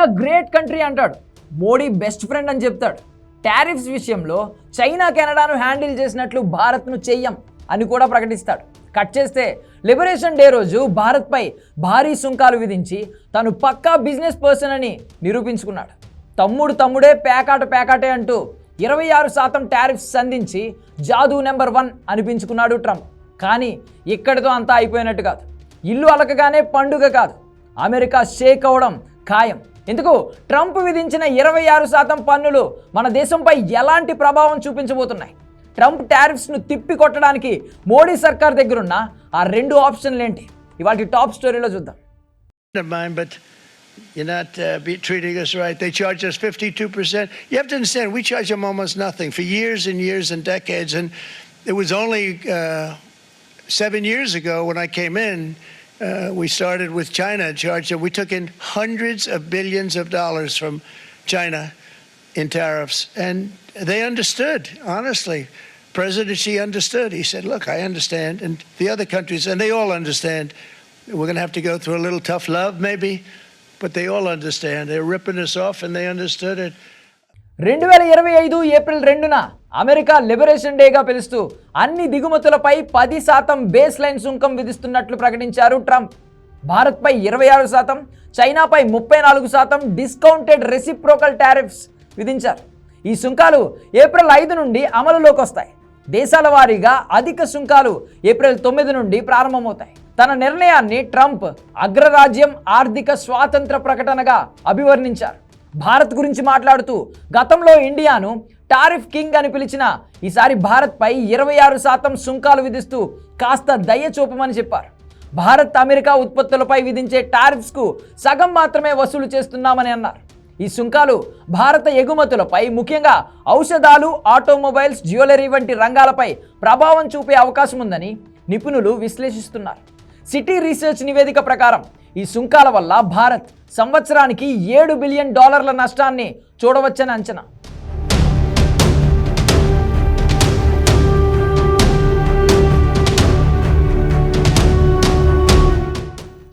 India great country అంటాడు, Modi best friend అని చెప్తాడు. టారిఫ్స్ విషయంలో చైనా కెనడాను హ్యాండిల్ చేసినట్లు భారత్ను చెయ్యం అని కూడా ప్రకటిస్తాడు. కట్ చేస్తే లిబరేషన్ డే రోజు భారత్పై భారీ సుంకాలు విధించి తను పక్కా బిజినెస్ పర్సన్ అని నిరూపించుకున్నాడు. తమ్ముడే పేకాటే అంటూ 26% టారిఫ్స్ సంధించి జాదూ నెంబర్ 1 అనిపించుకున్నాడు ట్రంప్. కానీ ఇక్కడితో అంతా అయిపోయినట్టు కాదు. ఇల్లు అలకగానే పండుగ కాదు, అమెరికా షేక్ అవడం ఖాయం. ఎందుకు ట్రంప్ విధించిన 26% పన్నులు మన దేశంపై ఎలాంటి ప్రభావం చూపించబోతున్నాయి? ట్రంప్ టారిఫ్స్ను తిప్పి కొట్టడానికి మోడీ సర్కార్ దగ్గరున్న ఆ 2 ఆప్షన్లు ఏంటి? ఇవాళ టాప్ స్టోరీలో చూద్దాం. But you're not treating us right. They charge us 52%. You have to understand, we charge them almost nothing for years and years and decades. And it was only 7 years ago when I came in, we started with China and charged them. We took in hundreds of billions of dollars from China in tariffs. And they understood, honestly. President Xi understood. He said, look, I understand. And the other countries, and they all understand. We're going to have to go through a little tough love maybe, but they all understand. They're ripping us off and they understood it. 2025 ఏప్రిల్ 2న America liberation డేగా పిలుస్తూ అన్ని దిగుమతులపై 10% base line సుంకం విధిస్తున్నట్లు ప్రకటించారు Trump. భారత్పై 26%, చైనాపై 34% discounted reciprocal tariffs విధించారు. ఈ సుంకాలు ఏప్రిల్ 5 నుండి అమలులోకి వస్తాయి. దేశాల వారీగా అధిక సుంకాలు ఏప్రిల్ 9 నుండి ప్రారంభమవుతాయి. తన నిర్ణయాన్ని ట్రంప్ అగ్రరాజ్యం ఆర్థిక స్వాతంత్ర ప్రకటనగా అభివర్ణించారు. భారత్ గురించి మాట్లాడుతూ గతంలో ఇండియాను టారిఫ్ కింగ్ అని పిలిచిన ఈసారి భారత్పై 26% సుంకాలు విధిస్తూ కాస్త దయ చూపమని చెప్పారు. భారత్ అమెరికా ఉత్పత్తులపై విధించే టారిఫ్స్కు సగం మాత్రమే వసూలు చేస్తున్నామని అన్నారు. ఈ సుంకాలు భారత ఎగుమతులపై, ముఖ్యంగా ఔషధాలు, ఆటోమొబైల్స్, జ్యువెలరీ వంటి రంగాలపై ప్రభావం చూపే అవకాశం ఉందని నిపుణులు విశ్లేషిస్తున్నారు. సిటీ రీసెర్చ్ నివేదిక ప్రకారం ఈ సుంకాల వల్ల భారత్ సంవత్సరానికి $7 బిలియన్ నష్టాన్ని చూడవచ్చని అంచనా.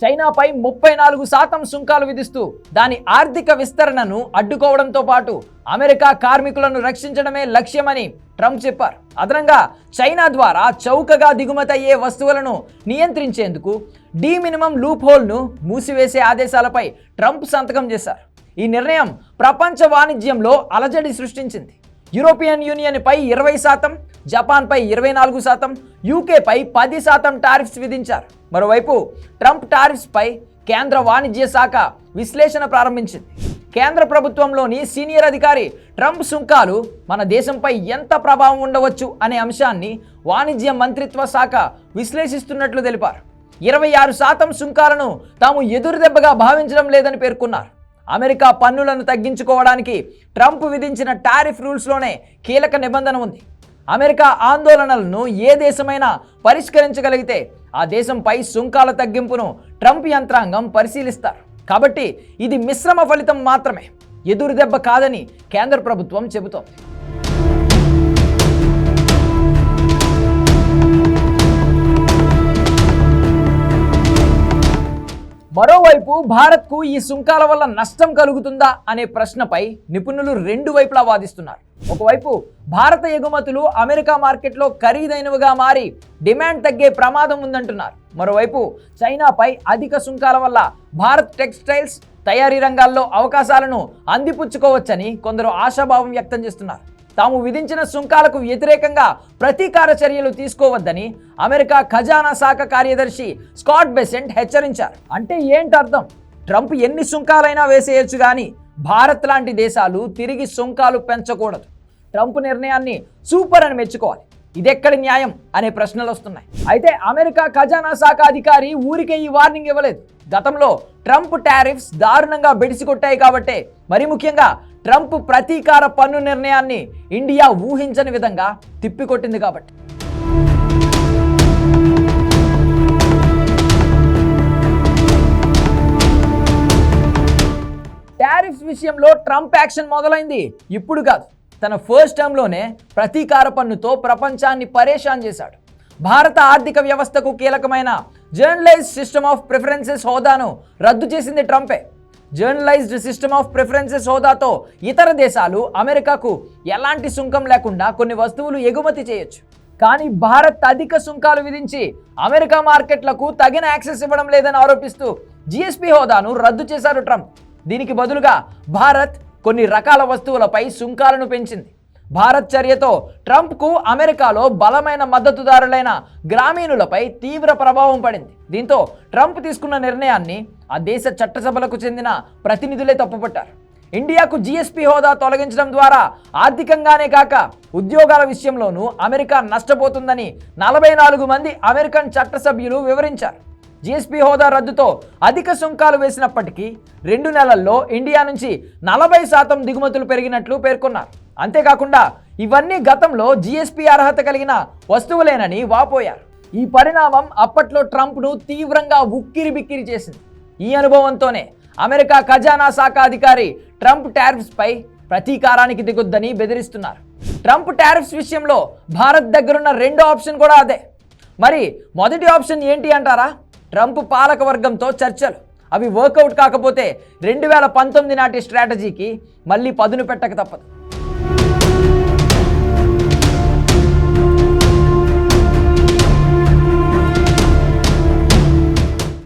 చైనాపై 34% సుంకాలు విధిస్తూ దాని ఆర్థిక విస్తరణను అడ్డుకోవడంతో పాటు అమెరికా కార్మికులను రక్షించడమే లక్ష్యమని ట్రంప్ చెప్పారు. అదనంగా చైనా ద్వారా చౌకగా దిగుమతి అయ్యే వస్తువులను నియంత్రించేందుకు డీ మినిమం లూప్ హోల్ను మూసివేసే ఆదేశాలపై ట్రంప్ సంతకం చేశారు. ఈ నిర్ణయం ప్రపంచ వాణిజ్యంలో అలజడి సృష్టించింది. యూరోపియన్ యూనియన్పై 20%, జపాన్పై 24%, యూకేపై 10% టారిఫ్స్ విధించారు. మరోవైపు ట్రంప్ టారిఫ్స్పై కేంద్ర వాణిజ్య శాఖ విశ్లేషణ ప్రారంభించింది. కేంద్ర ప్రభుత్వంలోని సీనియర్ అధికారి ట్రంప్ సుంకాలు మన దేశంపై ఎంత ప్రభావం ఉండవచ్చు అనే అంశాన్ని వాణిజ్య మంత్రిత్వ శాఖ విశ్లేషిస్తున్నట్లు తెలిపారు. 26% సుంకాలను తాము ఎదురుదెబ్బగా భావించడం లేదని పేర్కొన్నారు. అమెరికా పన్నులను తగ్గించుకోవడానికి ట్రంప్ విధించిన టారిఫ్ రూల్స్లోనే కీలక నిబంధన ఉంది. అమెరికా ఆందోళనలను ఏ దేశమైనా పరిష్కరించగలిగితే ఆ దేశంపై సుంకాల తగ్గింపును ట్రంప్ యంత్రాంగం పరిశీలిస్తారు. కాబట్టి ఇది మిశ్రమ ఫలితం మాత్రమే, ఎదురుదెబ్బ కాదని కేంద్ర ప్రభుత్వం చెబుతోంది. మరోవైపు భారత్కు ఈ సుంకాల వల్ల నష్టం కలుగుతుందా అనే ప్రశ్నపై నిపుణులు 2 వైపులా వాదిస్తున్నారు. ఒకవైపు భారత ఎగుమతులు అమెరికా మార్కెట్లో ఖరీదైనవిగా మారి డిమాండ్ తగ్గే ప్రమాదం ఉందంటున్నారు. మరోవైపు చైనాపై అధిక సుంకాల వల్ల భారత్ టెక్స్టైల్స్, తయారీ రంగాల్లో అవకాశాలను అందిపుచ్చుకోవచ్చని కొందరు ఆశాభావం వ్యక్తం చేస్తున్నారు. తాము విధించిన సుంకాలకు వ్యతిరేకంగా ప్రతీకార చర్యలు తీసుకోవద్దని అమెరికా ఖజానా శాఖ కార్యదర్శి స్కాట్ బెసెంట్ హెచ్చరించారు. అంటే ఏంటర్థం? ట్రంప్ ఎన్ని సుంకాలైనా వేసేయచ్చు కానీ భారత్ లాంటి దేశాలు తిరిగి సుంకాలు పెంచకూడదు. ట్రంప్ నిర్ణయాన్ని సూపర్ అని మెచ్చుకోవాలి. ఇదెక్కడి న్యాయం అనే ప్రశ్నలు వస్తున్నాయి. అయితే అమెరికా ఖజానా శాఖ అధికారి ఊరికే ఈ వార్నింగ్ ఇవ్వలేదు. గతంలో ట్రంప్ టారిఫ్స్ దారుణంగా బెడిసికొట్టాయి కాబట్టే, మరి ముఖ్యంగా ట్రంప్ ప్రతీకార పన్ను నిర్ణయాన్ని ఇండియా ఊహించని విధంగా తిప్పికొట్టింది కాబట్టి. టారిఫ్స్ విషయంలో ట్రంప్ యాక్షన్ మొదలైంది ఇప్పుడు కాదు. తన ఫస్ట్ టర్మ్లోనే ప్రతీకార పన్నుతో ప్రపంచాన్ని పరేషాన్ చేశాడు. భారత ఆర్థిక వ్యవస్థకు కీలకమైన జనరలైజ్డ్ సిస్టమ్ ఆఫ్ ప్రిఫరెన్సెస్ హోదాను రద్దు చేసింది ట్రంపే. జర్నలైజ్డ్ సిస్టమ్ ఆఫ్ ప్రిఫరెన్సెస్ హోదాతో ఇతర దేశాలు అమెరికాకు ఎలాంటి సుంకం లేకుండా కొన్ని వస్తువులు ఎగుమతి చేయొచ్చు. కానీ భారత్ అధిక సుంకాలు విధించి అమెరికా మార్కెట్లకు తగిన యాక్సెస్ ఇవ్వడం లేదని ఆరోపిస్తూ జిఎస్పీ హోదాను రద్దు చేశారు ట్రంప్. దీనికి బదులుగా భారత్ కొన్ని రకాల వస్తువులపై సుంకాలను పెంచింది. భారత్ చర్యతో ట్రంప్కు అమెరికాలో బలమైన మద్దతుదారులైన గ్రామీణులపై తీవ్ర ప్రభావం పడింది. దీంతో ట్రంప్ తీసుకున్న నిర్ణయాన్ని ఆ దేశ చట్టసభలకు చెందిన ప్రతినిధులే తప్పుపట్టారు. ఇండియాకు జిఎస్పీ హోదా తొలగించడం ద్వారా ఆర్థికంగానే కాక ఉద్యోగాల విషయంలోనూ అమెరికా నష్టపోతుందని 44 మంది అమెరికన్ చట్టసభ్యులు వివరించారు. జిఎస్పీ హోదా రద్దుతో అధిక సుంకాలు వేసినప్పటికీ 2 నెలల్లో ఇండియా నుంచి 40% దిగుమతులు పెరిగినట్లు పేర్కొన్నారు. అంతేకాకుండా ఇవన్నీ గతంలో జిఎస్పీ అర్హత కలిగిన వస్తువులేనని వాపోయారు. ఈ పరిణామం అప్పట్లో ట్రంప్ను తీవ్రంగా ఉక్కిరిబిక్కిరి చేసింది. ఈ అనుభవంతోనే అమెరికా ఖజానా శాఖ అధికారి ట్రంప్ టారిఫ్స్పై ప్రతీకారానికి దిగొద్దని బెదిరిస్తున్నారు. ట్రంప్ టారిఫ్స్ విషయంలో భారత్ దగ్గరున్న రెండో ఆప్షన్ కూడా అదే. మరి మొదటి ఆప్షన్ ఏంటి అంటారా? ట్రంప్ పాలక వర్గంతో చర్చలు. అవి వర్కౌట్ కాకపోతే 2019 నాటి స్ట్రాటజీకి మళ్ళీ పదును పెట్టక తప్పదు.